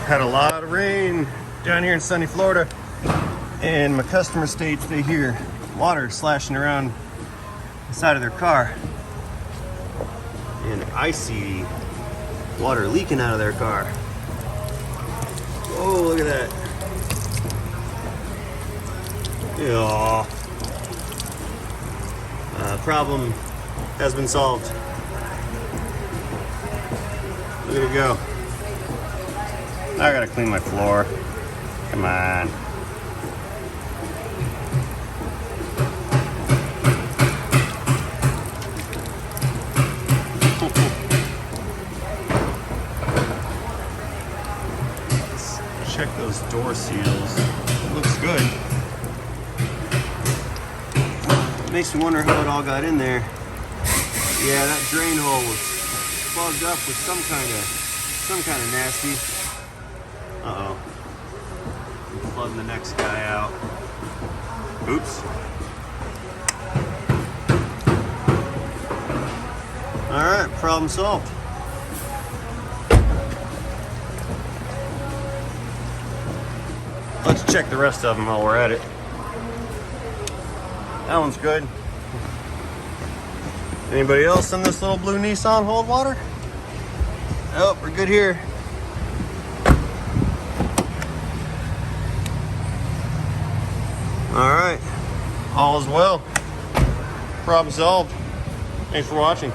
Had a lot of rain down here in sunny Florida, and my customer states they hear water slashing around the side of their car, and I see water leaking out of their car. Oh, look at that. Yeah. Problem has been solved. Look at it go. I gotta clean my floor. Come on. Let's check those door seals. It looks good. Makes me wonder how it all got in there. Yeah, that drain hole was plugged up with some kind of nasty. Uh-oh. Flooding the next guy out. Oops. Alright, problem solved. Let's check the rest of them while we're at it. That one's good. Anybody else in this little blue Nissan hold water? Oh, we're good here. All right, all is well. Problem solved. Thanks for watching.